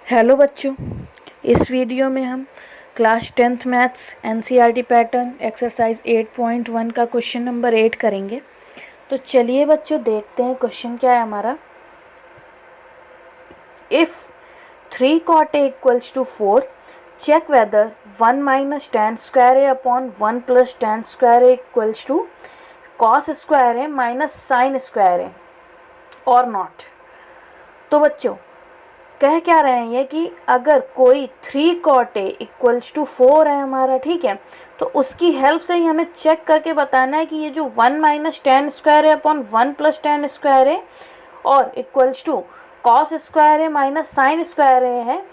Hello बच्चों, इस video में हम class 10th maths NCERT pattern exercise 8.1 का क्वेश्चन नंबर 8 करेंगे। तो चलिए बच्चों देखते हैं क्वेश्चन क्या है हमारा। If 3 cot a equals to 4, check whether 1 minus tan square a upon 1 plus tan square a equals to cos square a minus sin square a और नॉट। तो बच्चों कह क्या रहे हैं ये कि अगर कोई 3 cot a इक्वल्स टू 4 है हमारा, ठीक है, तो उसकी हेल्प से ही हमें चेक करके बताना है कि ये जो 1 माइनस टेन स्क्वायर है अपॉन 1 प्लस टेन स्क्वायर है और इक्वल्स टू कॉस स्क्वायर है माइनस साइन स्क्वायर है,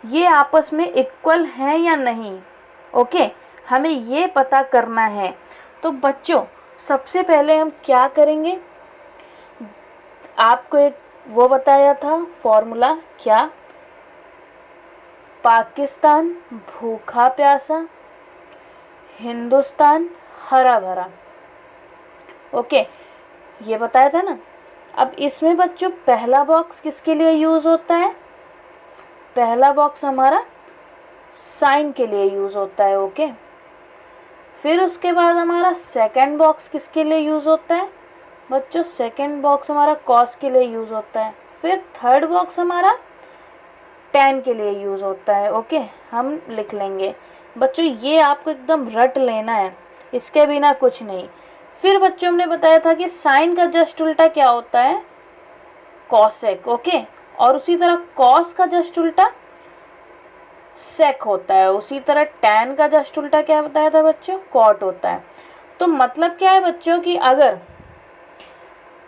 ये आपस में इक्वल हैं या नहीं। ओके, हमें ये पता करना है। तो बच्चों सबसे पहले हम क्या करेंगे, आपको एक वो बताया था फॉर्मूला, क्या, पाकिस्तान भूखा प्यासा, हिंदुस्तान हरा भरा। ओके, ये बताया था ना। अब इसमें बच्चों पहला बॉक्स किसके लिए यूज़ होता है? पहला बॉक्स हमारा साइन के लिए यूज़ होता है। ओके, फिर उसके बाद हमारा सेकंड बॉक्स किसके लिए यूज़ होता है? बच्चों सेकंड बॉक्स हमारा कॉस के लिए यूज़ होता है। फिर थर्ड बॉक्स हमारा टैन के लिए यूज़ होता है। ओके, हम लिख लेंगे बच्चों, ये आपको एकदम रट लेना है, इसके बिना कुछ नहीं। फिर बच्चों हमने बताया था कि साइन का जस्ट उल्टा क्या होता है? कॉसेक। ओके, और उसी तरह कॉस का जस्ट उल्टा सेक होता है। उसी तरह टैन का जस्ट उल्टा क्या बताया था बच्चों? कॉट होता है। तो मतलब क्या है बच्चों कि अगर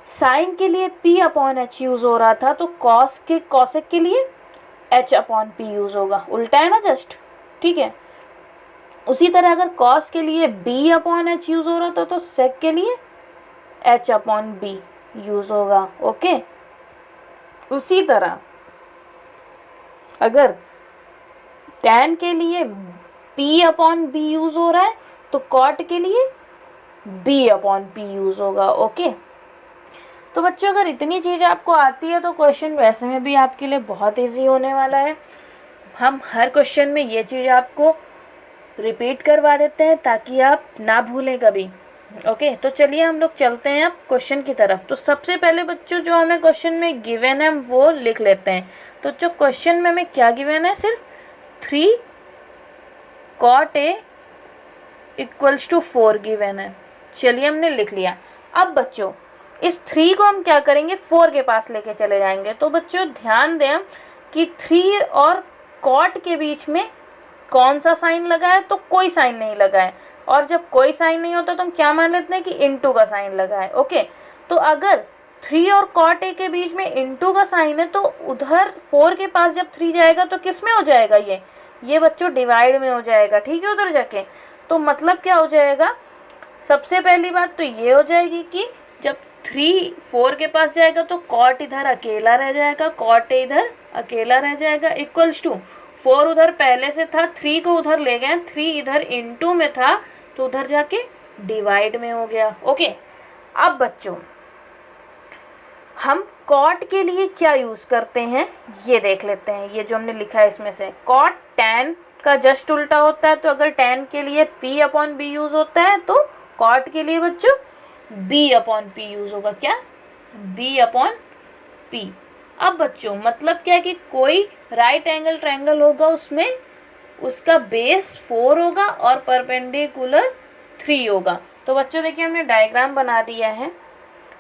साइन के लिए p अपॉन एच यूज़ हो रहा था तो कॉसेक के लिए h अपॉन p यूज़ होगा। उल्टा है ना जस्ट, ठीक है। उसी तरह अगर कॉस के लिए b अपॉन एच यूज़ हो रहा था तो सेक के लिए h अपॉन b यूज़ होगा। ओके, उसी तरह अगर टैन के लिए p अपॉन b यूज़ हो रहा है तो कॉट के लिए b अपॉन p यूज़ होगा। ओके, तो बच्चों अगर इतनी चीज़ आपको आती है तो क्वेश्चन वैसे में भी आपके लिए बहुत इजी होने वाला है। हम हर क्वेश्चन में ये चीज़ आपको रिपीट करवा देते हैं ताकि आप ना भूलें कभी। ओके, तो चलिए हम लोग चलते हैं अब क्वेश्चन की तरफ। तो सबसे पहले बच्चों जो हमें क्वेश्चन में गिवन है वो लिख लेते हैं। तो जो क्वेश्चन में हमें क्या गिवन है, सिर्फ 3 cot a equals to 4 given है। चलिए हमने लिख लिया। अब बच्चों इस 3 को हम क्या करेंगे, 4 के पास लेके चले जाएंगे। तो बच्चों ध्यान दें कि 3 और कॉट के बीच में कौन सा साइन लगा है? तो कोई साइन नहीं लगा है। और जब कोई साइन नहीं होता तो हम क्या मान लेते हैं कि इनटू का साइन लगा है। ओके, तो अगर 3 और कॉट ए के बीच में इनटू का साइन है तो उधर 4 के पास जब 3 जाएगा तो किस में हो जाएगा? ये बच्चों डिवाइड में हो जाएगा, ठीक है, उधर जाके। तो मतलब क्या हो जाएगा, सबसे पहली बात तो ये हो जाएगी कि जब 3 4 के पास जाएगा तो कॉट इधर अकेला रह जाएगा, कॉट इधर अकेला रह जाएगा, इक्वल्स टू 4 उधर पहले से था, 3 को उधर ले गए, 3 इधर इनटू में था तो उधर जाके डिवाइड में हो गया। ओके, अब बच्चों हम कॉट के लिए क्या यूज़ करते हैं ये देख लेते हैं। ये जो हमने लिखा है इसमें से कॉट टैन का जस्ट उल्टा होता है। तो अगर टैन के लिए p अपॉन बी यूज़ होता है तो कॉट के लिए बच्चों b अपॉन p यूज़ होगा। क्या? b upon p। अब बच्चों मतलब क्या है कि कोई राइट एंगल ट्रायंगल होगा, उसमें उसका बेस 4 होगा और परपेंडिकुलर 3 होगा। तो बच्चों देखिए हमने डायग्राम बना दिया है।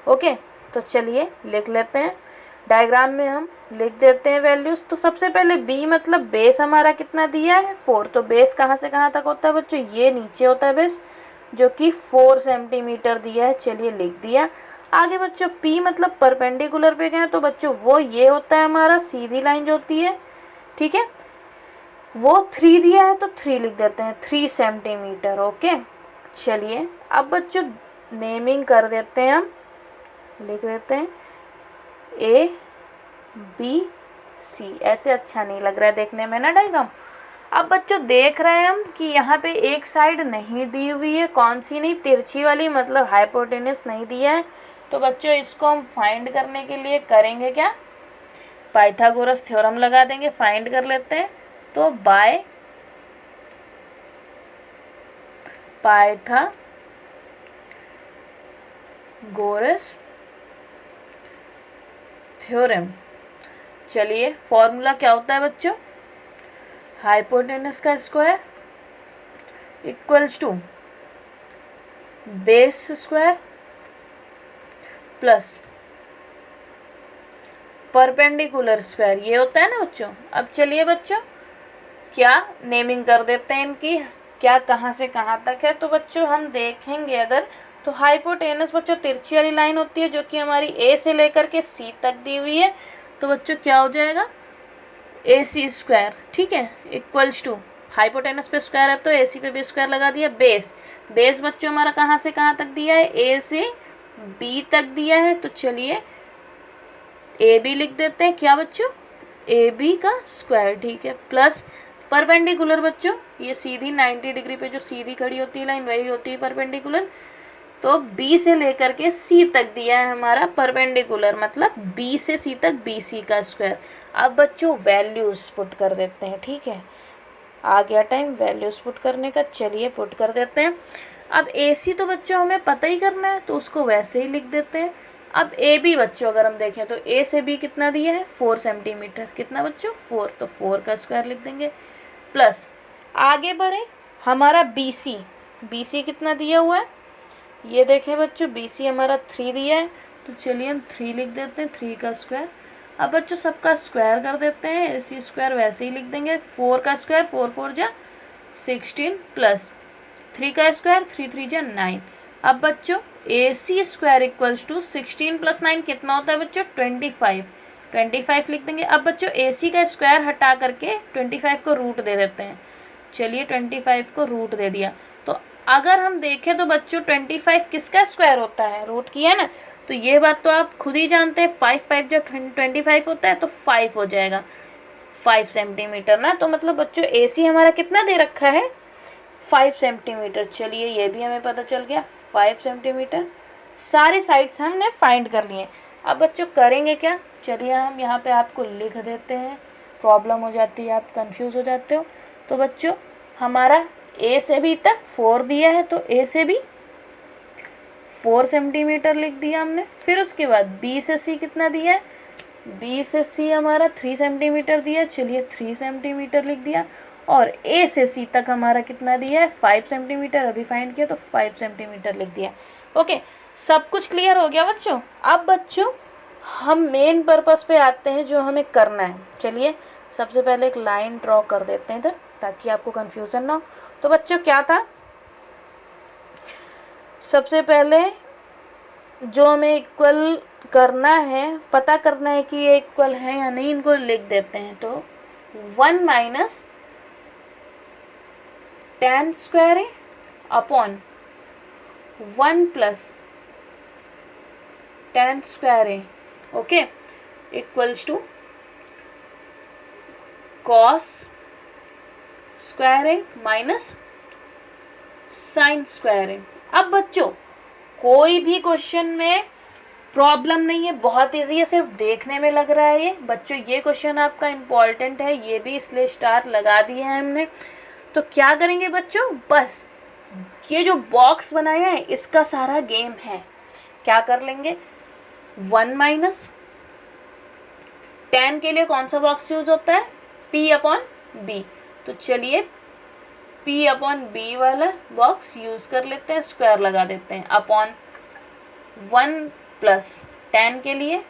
ओके, तो चलिए लिख लेते हैं। डायग्राम में हम लिख देते हैं वैल्यूज़। तो सबसे पहले b मतलब बेस हमारा कितना दिया है? 4। तो बेस कहाँ से कहाँ तक होता है बच्चों? ये नीचे होता है बेस, जो कि 4 सेंटीमीटर दिया है। चलिए लिख दिया। आगे बच्चों p मतलब परपेंडिकुलर पे गए तो बच्चों वो ये होता है हमारा सीधी लाइन जो होती है, ठीक है। वो 3 दिया है तो 3 लिख देते हैं, 3 सेंटीमीटर। ओके, चलिए अब बच्चों नेमिंग कर देते हैं, हम लिख देते हैं A B C। ऐसे अच्छा नहीं लग रहा है देखने में ना डायग्राम। अब बच्चों देख रहे हैं हम कि यहाँ पे एक साइड नहीं दी हुई है, कौन सी नहीं? तिरछी वाली, मतलब हाइपोटेनस नहीं दिया है। तो बच्चों इसको हम फाइंड करने के लिए करेंगे क्या, पाइथागोरस थ्योरम लगा देंगे, फाइंड कर लेते हैं। तो बाय पाइथागोरस थ्योरम, चलिए फॉर्मूला क्या होता है बच्चों, हाइपोटेनस का square equals to base square plus perpendicular square, ये होता है ना बच्चों। अब चलिए बच्चों क्या नेमिंग कर देते हैं इनकी, क्या कहाँ से कहाँ तक है। तो बच्चों हम देखेंगे अगर, तो हाइपोटेनस बच्चों तिरछी वाली लाइन होती है जो कि हमारी ए से लेकर के सी तक दी हुई है। तो बच्चों क्या हो जाएगा, ए सी स्क्वायर, ठीक है, इक्वल्स टू हाइपोटेनस पे स्क्वायर है तो ए सी पे भी स्क्वायर लगा दिया। बेस, बेस बच्चों हमारा कहाँ से कहाँ तक दिया है, ए से बी तक दिया है। तो चलिए ए बी लिख देते हैं, क्या बच्चों, ए बी का स्क्वायर, ठीक है, प्लस परपेंडिकुलर बच्चों, ये सीधी 90 डिग्री पे जो सीधी खड़ी होती है लाइन वही होती है परपेंडिकुलर। तो बी से लेकर के सी तक दिया है हमारा परपेंडिकुलर, मतलब बी से सी तक बी सी का स्क्वायर। अब बच्चों वैल्यूज पुट कर देते हैं, ठीक है, आ गया टाइम वैल्यूज पुट करने का, चलिए पुट कर देते हैं। अब ए सी तो बच्चों हमें पता ही करना है तो उसको वैसे ही लिख देते हैं। अब ए बी बच्चों अगर हम देखें तो ए से बी कितना दिया है, 4 सेंटीमीटर, कितना बच्चों 4, तो 4 का स्क्वायर लिख देंगे। प्लस आगे बढ़े, हमारा बी सी कितना दिया हुआ है, ये देखें बच्चों बी सी हमारा 3 दिया है, तो चलिए हम 3 लिख देते हैं, 3 का स्क्वायर। अब बच्चों सबका स्क्वायर कर देते हैं, ए सी स्क्वायर वैसे ही लिख देंगे, 4 का स्क्वायर 4 4 जा 16 प्लस 3 का स्क्वायर 3 3 जा 9। अब बच्चों ए सी स्क्वायर इक्वल्स टू 16 प्लस 9 कितना होता है बच्चों 25 लिख देंगे। अब बच्चों ए सी का स्क्वायर हटा करके 25 को रूट दे देते हैं, चलिए 25 को रूट दे दिया। तो अगर हम देखें तो बच्चों 25 किसका स्क्वायर होता है, रूट किया ना, तो ये बात तो आप खुद ही जानते हैं, 5 5 जब 25 होता है तो 5 हो जाएगा, 5 सेंटीमीटर ना। तो मतलब बच्चों ए सी हमारा कितना दे रखा है, 5 सेंटीमीटर, चलिए ये भी हमें पता चल गया 5 सेंटीमीटर। सारी साइड्स हमने फाइंड कर लिए। अब बच्चों करेंगे क्या, चलिए हम यहाँ पे आपको लिख देते हैं, प्रॉब्लम हो जाती है, आप कंफ्यूज हो जाते हो। तो बच्चों हमारा ए से बी तक 4 दिया है, तो ए से बी 4 सेंटीमीटर लिख दिया हमने। फिर उसके बाद बी से सी कितना दिया है, बी से सी हमारा 3 सेंटीमीटर दिया, चलिए 3 सेंटीमीटर लिख दिया। और ए से सी तक हमारा कितना दिया है 5 सेंटीमीटर, अभी फाइंड किया तो 5 सेंटीमीटर लिख दिया। ओके, सब कुछ क्लियर हो गया बच्चों। अब बच्चों हम मेन पर्पस पे आते हैं जो हमें करना है। चलिए सबसे पहले एक लाइन ड्रॉ कर देते हैं इधर ताकि आपको कंफ्यूजन ना हो। तो बच्चों क्या था, सबसे पहले जो हमें इक्वल करना है, पता करना है कि ये इक्वल है या नहीं, इनको लिख देते हैं। तो 1 माइनस tan स्क्वायर है अपॉन 1 प्लस tan स्क्वायर है, okay, equals to cos square है माइनस साइन स्क्वायर है। अब बच्चों कोई भी क्वेश्चन में प्रॉब्लम नहीं है, बहुत इजी है, सिर्फ देखने में लग रहा है ये। बच्चों ये क्वेश्चन आपका इम्पॉर्टेंट है, ये भी इसलिए स्टार लगा दिए हैं हमने। तो क्या करेंगे बच्चों, बस ये जो बॉक्स बनाया है इसका सारा गेम है। क्या कर लेंगे, 1 माइनस tan के लिए कौन सा बॉक्स यूज होता है, P अपॉन B। तो चलिए P अपॉन B वाला बॉक्स यूज कर लेते हैं, स्क्वायर लगा देते हैं, अपॉन 1 प्लस tan के लिए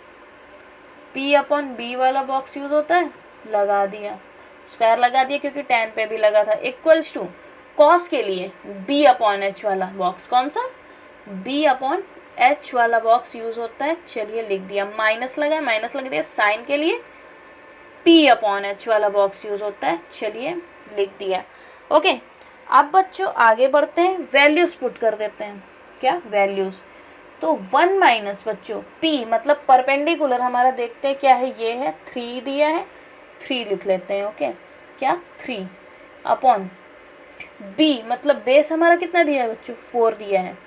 P अपॉन B वाला बॉक्स यूज होता है, लगा दिया, स्क्वायर लगा दिया क्योंकि tan पे भी लगा था, इक्वल्स टू कॉस के लिए B अपॉन H वाला बॉक्स, कौन सा B अपॉन H वाला बॉक्स यूज होता है, चलिए लिख दिया, माइनस लगा, माइनस लग दिया, साइन के लिए P अपॉन H वाला बॉक्स यूज होता है, चलिए लिख दिया। ओके, अब बच्चों आगे बढ़ते हैं, वैल्यूज पुट कर देते हैं, क्या वैल्यूज। तो 1 माइनस बच्चों P मतलब परपेंडिकुलर हमारा देखते हैं क्या है, ये है 3 दिया है, 3 लिख लेते हैं, ओके, क्या 3 अपॉन B मतलब बेस हमारा कितना दिया है बच्चों 4 दिया है,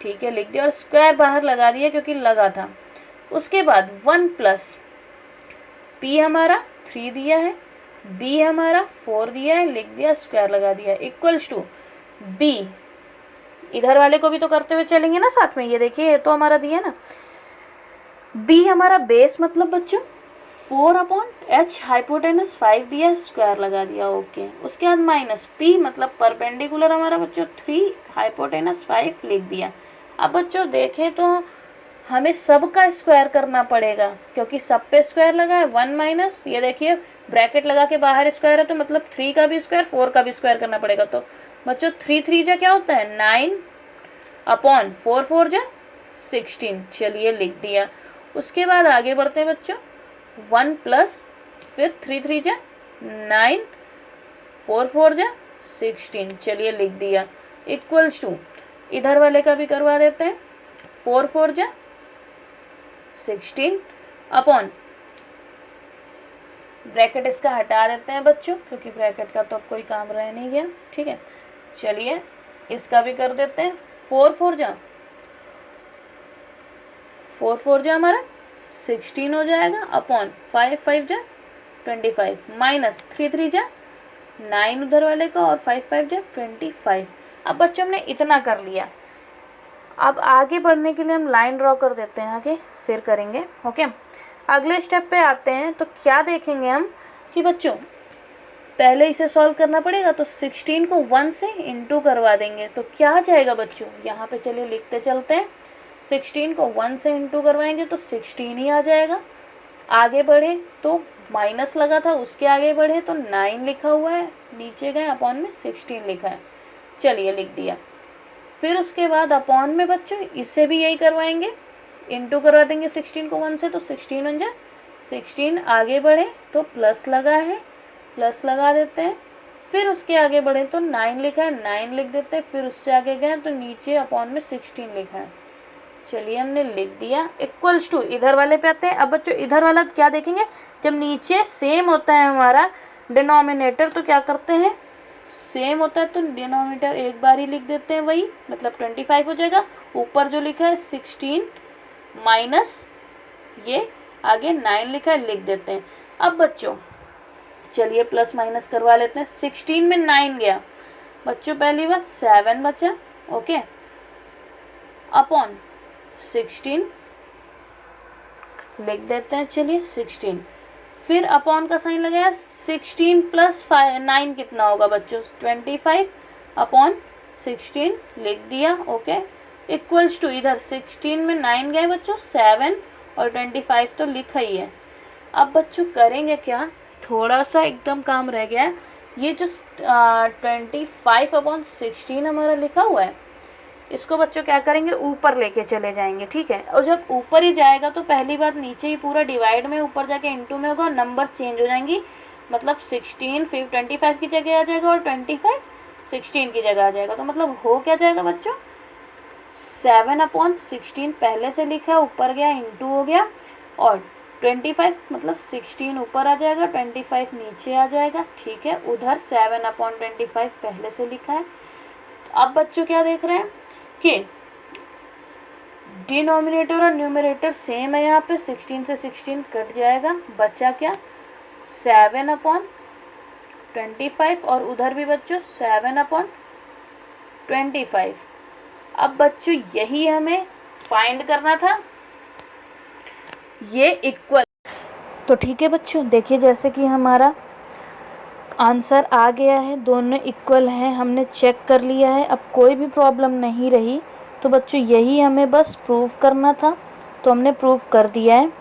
ठीक है, लिख दिया, और स्क्वायर बाहर लगा दिया क्योंकि लगा था। उसके बाद 1 प्लस P हमारा 3 दिया है, B हमारा 4 दिया है, लिख दिया, स्क्वायर लगा दिया, इक्वल्स टू B, इधर वाले को भी तो करते हुए चलेंगे ना साथ में, ये देखिए ये तो हमारा दिया ना, B हमारा बेस मतलब बच्चों 4/h, हाइपोटेनस 5 दिया, स्क्वायर लगा दिया, ओके। उसके बाद माइनस P मतलब परपेंडिकुलर हमारा बच्चों 3, हाइपोटेनस 5 लिख दिया। अब बच्चों देखें तो हमें सब का स्क्वायर करना पड़ेगा, क्योंकि सब पे स्क्वायर लगा है, 1 माइनस, ये देखिए ब्रैकेट लगा के बाहर स्क्वायर है, तो मतलब 3 का भी स्क्वायर, 4 का भी स्क्वायर करना पड़ेगा। तो बच्चों 3 3 जा क्या होता है 9/4 4 जा 16, चलिए लिख दिया। उसके बाद आगे बढ़ते हैं बच्चों, 1 प्लस फिर 3 3 जा 9, 4 4 जा 16, चलिए लिख दिया, इक्वल्स टू इधर वाले का भी करवा देते हैं, 4 4 जा 16 अपॉन, ब्रैकेट इसका हटा देते हैं बच्चों, क्योंकि ब्रैकेट का तो अब कोई काम रह नहीं गया, ठीक है। चलिए इसका भी कर देते हैं, 4 4 जा हमारा 16 हो जाएगा, अपॉन 5 5 जा 25, माइनस 3 3 जा 9 उधर वाले का, और 5 5 जा 25। अब बच्चों हमने इतना कर लिया। अब आगे बढ़ने के लिए हम लाइन ड्रॉ कर देते हैं आगे, फिर करेंगे, ओके। अगले स्टेप पे आते हैं, तो क्या देखेंगे हम कि बच्चों पहले इसे सॉल्व करना पड़ेगा, तो 16 को 1 से इंटू करवा देंगे, तो क्या आ जाएगा बच्चों, यहाँ पे चलिए लिखते चलते हैं, 16 को 1 से इंटू करवाएंगे तो 16 ही आ जाएगा। आगे बढ़े तो माइनस लगा था, उसके आगे बढ़े तो 9 लिखा हुआ है, नीचे गए अपॉन में 16 लिखा है, चलिए लिख दिया। फिर उसके बाद अपॉन में बच्चों इसे भी यही करवाएंगे, इंटू करवा देंगे 16 को 1 से, तो 16 बन जाए 16, आगे बढ़े तो प्लस लगा है, प्लस लगा देते हैं। फिर उसके आगे बढ़े तो 9 लिखा है, 9 लिख देते हैं। फिर उससे आगे गए तो नीचे अपॉन में 16 लिखा है, चलिए हमने लिख दिया, इक्वल्स टू इधर वाले पे आते हैं। अब बच्चों इधर वाला क्या देखेंगे, जब नीचे सेम होता है हमारा डिनोमिनेटर तो क्या करते हैं, सेम होता है तो डिनोमिनेटर एक बार ही लिख देते हैं, वही मतलब 25 हो जाएगा। ऊपर जो लिखा है 16 माइनस ये आगे 9 लिखा है, लिख देते हैं। अब बच्चों चलिए प्लस माइनस करवा लेते हैं, 16 में 9 गया बच्चों, पहली बात 7 बचा, ओके, अपॉन 16 लिख देते हैं, चलिए 16। फिर अपॉन का साइन लगाया, 16 प्लस 9 कितना होगा बच्चों 25, अपॉन 16 लिख दिया, ओके, इक्वल्स टू इधर 16 में 9 गए बच्चों 7 और 25 तो लिखा ही है। अब बच्चों करेंगे क्या, थोड़ा सा एकदम काम रह गया है, ये जो 25/16 हमारा लिखा हुआ है, इसको बच्चों क्या करेंगे ऊपर लेके चले जाएंगे, ठीक है। और जब ऊपर ही जाएगा तो पहली बात नीचे ही पूरा डिवाइड में, ऊपर जाके इनटू में होगा, नंबर चेंज हो जाएंगी, मतलब 16 फिर 25 की जगह आ जाएगा और 25 16 की जगह आ जाएगा, तो मतलब हो क्या जाएगा बच्चों 7/16 पहले से लिखा है, ऊपर गया इंटू हो गया, और 25 मतलब 16 ऊपर आ जाएगा, 25 नीचे आ जाएगा, ठीक है। उधर 7/25 पहले से लिखा है। तो अब बच्चों क्या देख रहे हैं कि डिनोमिनेटर और न्यूमरेटर सेम है, यहाँ पे 16 से 16 कट जाएगा, बचा क्या 7/25, और उधर भी बच्चों 7/25। अब बच्चों यही हमें फाइंड करना था, ये इक्वल, तो ठीक है बच्चों, देखिए जैसे कि हमारा आंसर आ गया है, दोनों इक्वल हैं, हमने चेक कर लिया है, अब कोई भी प्रॉब्लम नहीं रही। तो बच्चों यही हमें बस प्रूव करना था, तो हमने प्रूव कर दिया है।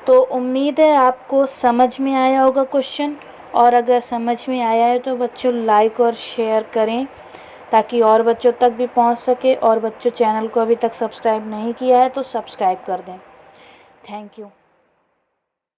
तो उम्मीद है आपको समझ में आया होगा क्वेश्चन, और अगर समझ में आया है तो बच्चों लाइक और शेयर करें ताकि और बच्चों तक भी पहुंच सके, और बच्चों चैनल को अभी तक सब्सक्राइब नहीं किया है तो सब्सक्राइब कर दें। Thank you.